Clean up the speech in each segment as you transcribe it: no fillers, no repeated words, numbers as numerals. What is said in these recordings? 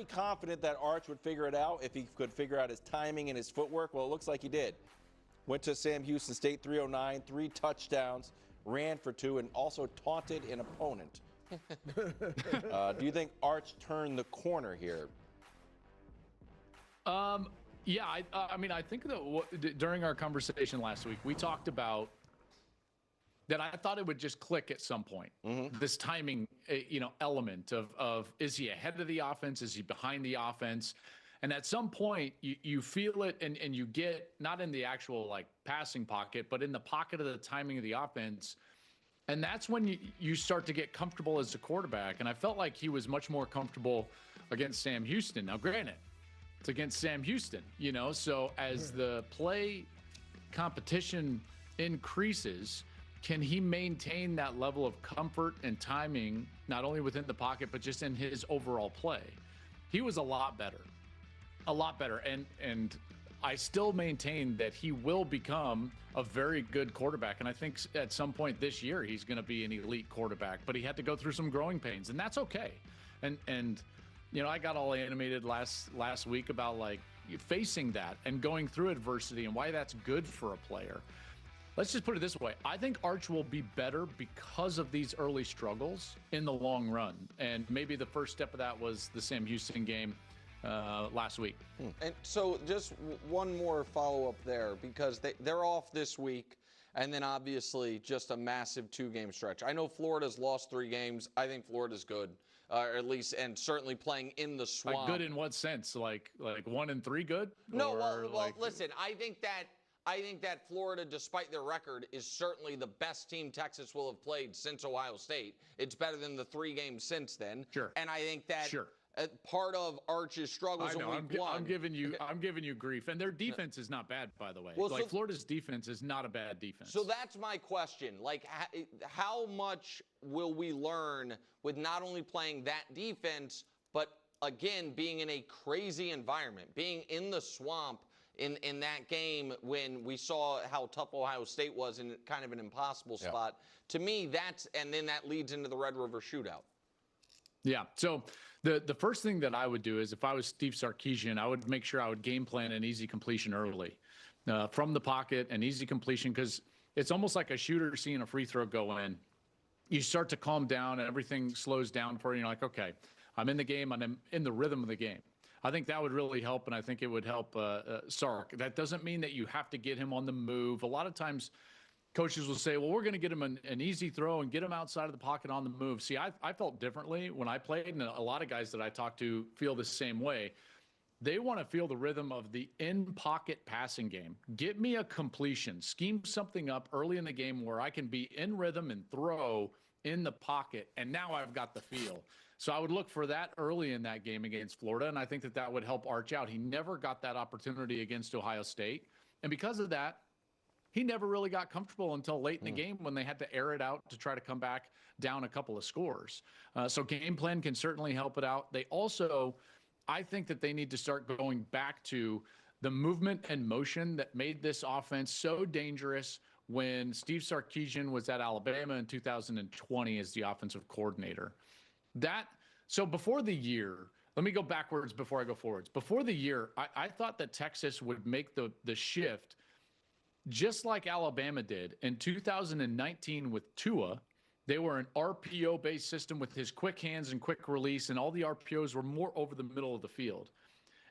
pretty confident that Arch would figure it out if he could figure out his timing and his footwork. Well, it looks like he did. Went to Sam Houston State 309, 3 touchdowns, ran for 2, and also taunted an opponent. Do you think Arch turned the corner here? Yeah, I mean, I think that during our conversation last week, we talked about that I thought it would just click at some point. This timing, element of is he ahead of the offense? Is he behind the offense? And at some point, you feel it, and you get, not in the actual like passing pocket, but in the pocket of the timing of the offense. And that's when you start to get comfortable as a quarterback. And I felt like he was much more comfortable against Sam Houston. Now, granted, it's against Sam Houston, so as the play competition increases, can he maintain that level of comfort and timing, not only within the pocket, but just in his overall play? He was a lot better. And I still maintain that he will become a very good quarterback. And I think at some point this year, he's going to be an elite quarterback, but he had to go through some growing pains, and that's okay. And I got all animated last week about like facing that and going through adversity and why that's good for a player. Let's just put it this way. I think Arch will be better because of these early struggles in the long run. And maybe the first step of that was the Sam Houston game last week. And so just one more follow-up there, because they're off this week, and then obviously just a massive 2-game stretch. I know Florida's lost 3 games. I think Florida's good, or at least, and certainly playing in the swamp. Like good in what sense? Like 1 and 3 good? No, well, listen, I think that Florida, despite their record, is certainly the best team Texas will have played since Ohio State. It's better than the 3 games since then. Sure. And I think that part of Arch's struggles in week 1. I'm giving you grief, and their defense is not bad, by the way. Well, like Florida's defense is not a bad defense. So that's my question. Like, how much will we learn with not only playing that defense, but again being in a crazy environment, being in the swamp in that game when we saw how tough Ohio State was in kind of an impossible spot. To me, and then that leads into the Red River Shootout. Yeah. So the first thing that I would do is, if I was Steve Sarkisian, I would make sure I would game plan an easy completion early from the pocket, an easy completion, because it's almost like a shooter seeing a free throw go in. You start to calm down and everything slows down for you. You're like, okay, I'm in the game and I'm in the rhythm of the game. I think that would really help, and I think it would help Sark. That doesn't mean that you have to get him on the move. A lot of times coaches will say, well, we're going to get him an easy throw and get him outside of the pocket on the move. See, I felt differently when I played, and a lot of guys that I talk to feel the same way. They want to feel the rhythm of the in-pocket passing game. Get me a completion. Scheme something up early in the game where I can be in rhythm and throw in the pocket, and now I've got the feel. So I would look for that early in that game against Florida, and I think that would help Arch out. He never got that opportunity against Ohio State, and because of that, he never really got comfortable until late in the game when they had to air it out to try to come back down a couple of scores. So game plan can certainly help it out. They also, I think that they need to start going back to the movement and motion that made this offense so dangerous when Steve Sarkisian was at Alabama in 2020 as the offensive coordinator. So before the year, let me go backwards before I go forwards. Before the year, I thought that Texas would make the shift just like Alabama did in 2019 with Tua. They were an RPO-based system with his quick hands and quick release, and all the RPOs were more over the middle of the field.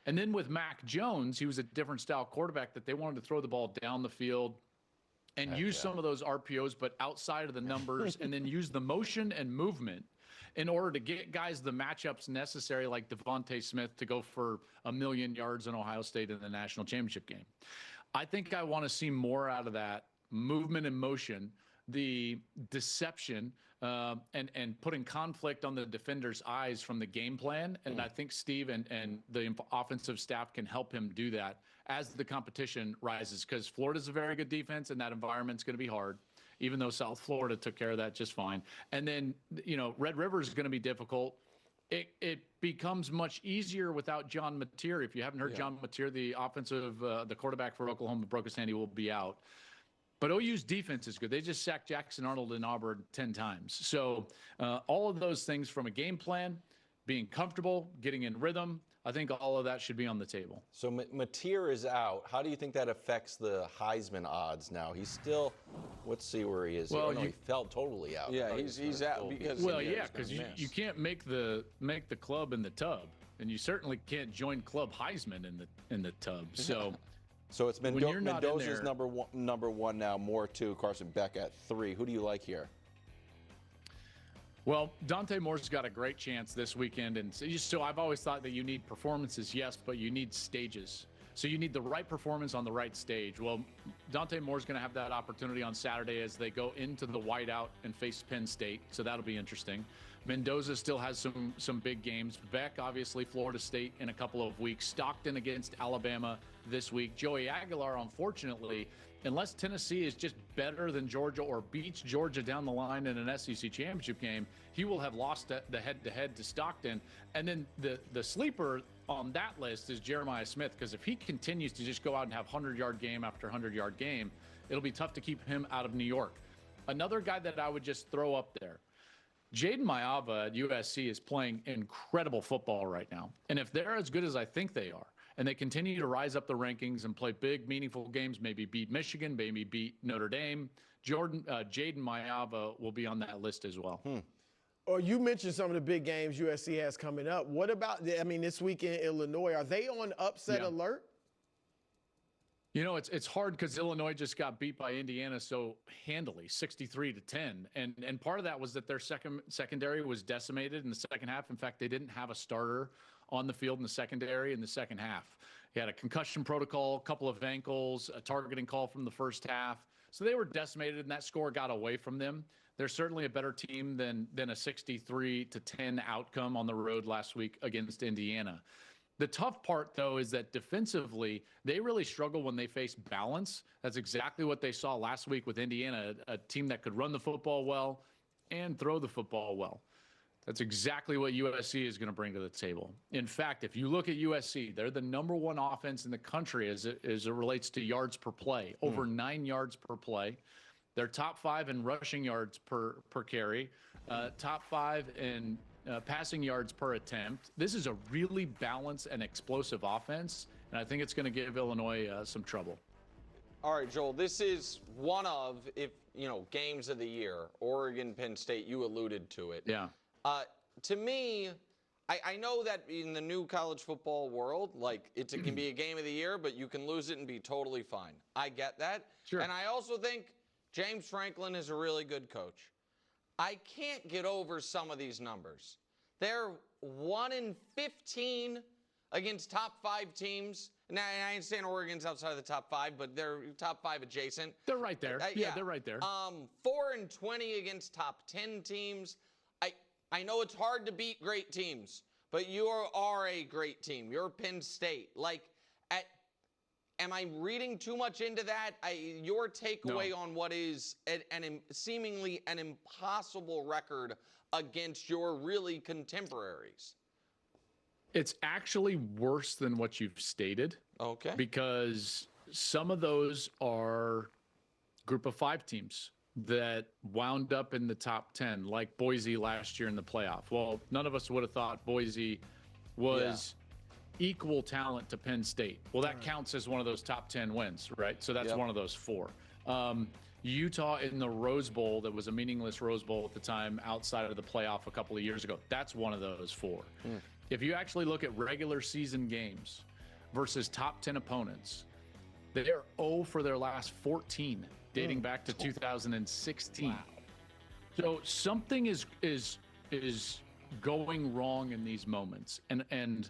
And then with Mac Jones, he was a different style quarterback that they wanted to throw the ball down the field and use some of those RPOs, but outside of the numbers, and then use the motion and movement in order to get guys the matchups necessary, like Devontae Smith, to go for 1,000,000 yards in Ohio State in the national championship game. I think I want to see more out of that movement and motion, the deception, and putting conflict on the defender's eyes from the game plan. And I think Steve and the offensive staff can help him do that as the competition rises, because Florida's a very good defense, and that environment's going to be hard, even though South Florida took care of that just fine. And then, Red River is going to be difficult. It becomes much easier without John Mateer. If you haven't heard John Mateer, the quarterback for Oklahoma, broke his hand, he will be out. But OU's defense is good. They just sacked Jackson Arnold in Auburn 10 times. So all of those things from a game plan, being comfortable, getting in rhythm. I think all of that should be on the table. So Mateer is out. How do you think that affects the Heisman odds now? He's still, let's see where he is. Well, he fell totally out. Yeah, he's out because you can't make the club in the tub, and you certainly can't join Club Heisman in the tub. So. So it's Mendoza's there, number one now, Moore 2, Carson Beck at 3. Who do you like here? Well, Dante Moore's got a great chance this weekend. And so I've always thought that you need performances, yes, but you need stages. So you need the right performance on the right stage. Well, Dante Moore's going to have that opportunity on Saturday as they go into the whiteout and face Penn State. So that'll be interesting. Mendoza still has some big games. Beck, obviously, Florida State in a couple of weeks. Stockton against Alabama this week. Joey Aguilar, unfortunately, unless Tennessee is just better than Georgia or beats Georgia down the line in an SEC championship game, he will have lost the head-to-head to Stockton. And then the sleeper on that list is Jeremiah Smith, because if he continues to just go out and have 100-yard game after 100-yard game, it'll be tough to keep him out of New York. Another guy that I would just throw up there, Jaden Mayava at USC is playing incredible football right now. And if they're as good as I think they are, and they continue to rise up the rankings and play big, meaningful games, maybe beat Michigan, maybe beat Notre Dame, Jaden Mayava will be on that list as well. Or you mentioned some of the big games USC has coming up. What about, this week in Illinois? Are they on upset alert? You know, it's hard because Illinois just got beat by Indiana so handily, 63-10. And part of that was that their secondary was decimated in the second half. In fact, they didn't have a starter on the field in the secondary in the second half. He had a concussion protocol, a couple of ankles, a targeting call from the first half. So they were decimated, and that score got away from them. They're certainly a better team than a 63-10 outcome on the road last week against Indiana. The tough part, though, is that defensively, they really struggle when they face balance. That's exactly what they saw last week with Indiana, a team that could run the football well and throw the football well. That's exactly what USC is going to bring to the table. In fact, if you look at USC, they're the number one offense in the country as it relates to yards per play, over 9 yards per play. They're top 5 in rushing yards per carry, top 5 in passing yards per attempt. This is a really balanced and explosive offense, and I think it's going to give Illinois some trouble. All right, Joel, this is one of, games of the year. Oregon, Penn State, you alluded to it. Yeah. To me, I know that in the new college football world, it can be a game of the year, but you can lose it and be totally fine. I get that. Sure. And I also think James Franklin is a really good coach. I can't get over some of these numbers. They're 1-15 against top 5 teams. Now, I understand Oregon's outside of the top 5, but they're top 5 adjacent. They're right there. They're right there. 4-20 against top 10 teams. I know it's hard to beat great teams, but you are a great team. You're Penn State. Am I reading too much into that? Your takeaway on what is seemingly an impossible record against your really contemporaries? It's actually worse than what you've stated. Okay. Because some of those are group of 5 teams that wound up in the top 10, like Boise last year in the playoff. Well, none of us would have thought Boise was equal talent to Penn State. Well, that counts as one of those top 10 wins, right? So that's one of those 4. Utah in the Rose Bowl, that was a meaningless Rose Bowl at the time outside of the playoff a couple of years ago. That's one of those 4. If you actually look at regular season games versus top 10 opponents, they are 0 for their last 14, dating back to 2016. Wow. So something is going wrong in these moments. And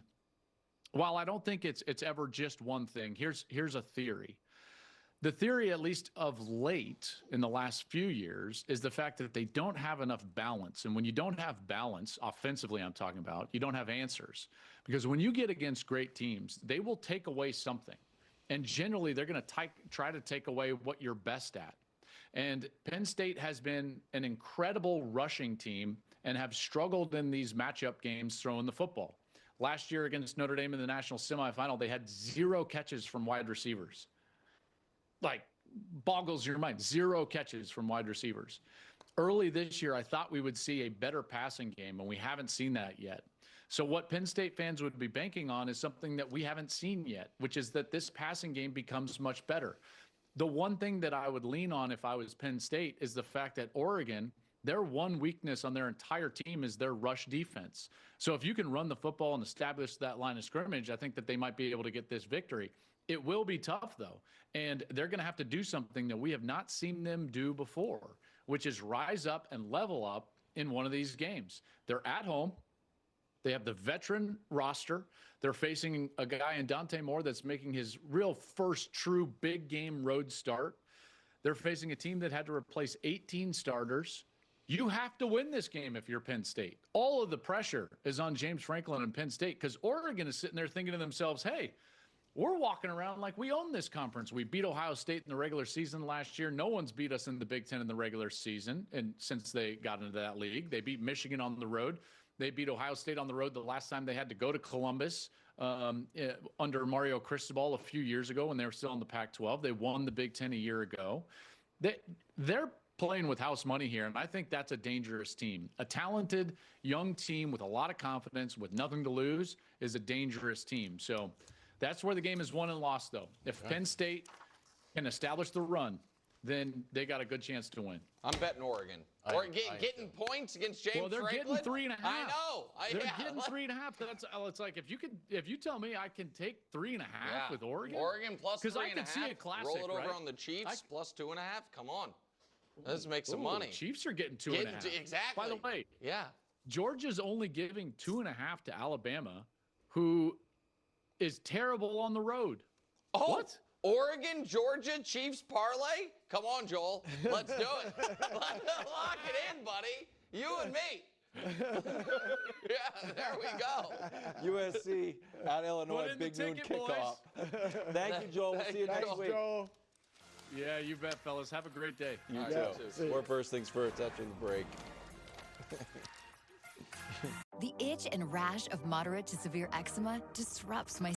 while I don't think it's ever just one thing, here's a theory. The theory, at least of late in the last few years, is the fact that they don't have enough balance. And when you don't have balance, offensively I'm talking about, you don't have answers. Because when you get against great teams, they will take away something. And generally, they're going to try to take away what you're best at. And Penn State has been an incredible rushing team and have struggled in these matchup games throwing the football. Last year against Notre Dame in the national semifinal, they had 0 catches from wide receivers. Boggles your mind. 0 catches from wide receivers. Early this year, I thought we would see a better passing game, and we haven't seen that yet. So what Penn State fans would be banking on is something that we haven't seen yet, which is that this passing game becomes much better. The one thing that I would lean on if I was Penn State is the fact that Oregon, their one weakness on their entire team is their rush defense. So if you can run the football and establish that line of scrimmage, I think that they might be able to get this victory. It will be tough, though, and they're going to have to do something that we have not seen them do before, which is rise up and level up in one of these games. They're at home. They have the veteran roster. They're facing a guy in Dante Moore that's making his real first true big game road start. They're facing a team that had to replace 18 starters. You have to win this game if you're Penn State. All of the pressure is on James Franklin and Penn State because Oregon is sitting there thinking to themselves, hey, we're walking around like we own this conference. We beat Ohio State in the regular season last year. No one's beat us in the Big Ten in the regular season. And since they got into that league, they beat Michigan on the road. They beat Ohio State on the road the last time they had to go to Columbus under Mario Cristobal a few years ago when they were still in the Pac-12. They won the Big Ten a year ago. They're playing with house money here, and I think that's a dangerous team. A talented young team with a lot of confidence, with nothing to lose, is a dangerous team. So that's where the game is won and lost, though. If Penn State can establish the run, then they got a good chance to win. I'm betting Oregon. Getting points against James Franklin. Well, they're Franklin? getting 3.5. I know. They're getting 3.5. It's like if you tell me I can take 3.5 with Oregon. Oregon plus 3.5. I could see a classic. Roll it over right? on the Chiefs plus 2.5. Come on. Let's make some money. Chiefs are getting 2.5. Exactly. By the way, yeah. Georgia's only giving 2.5 to Alabama, who is terrible on the road. Oh, what? Oregon, Georgia, Chiefs parlay? Come on, Joel. Let's do it. Lock it in, buddy. You and me. Yeah, there we go. USC at Illinois, big noon kickoff. Thank you, Joel. We'll see you next week. Joel. Yeah, you bet, fellas. Have a great day. You too. More first things first after the break. The itch and rash of moderate to severe eczema disrupts my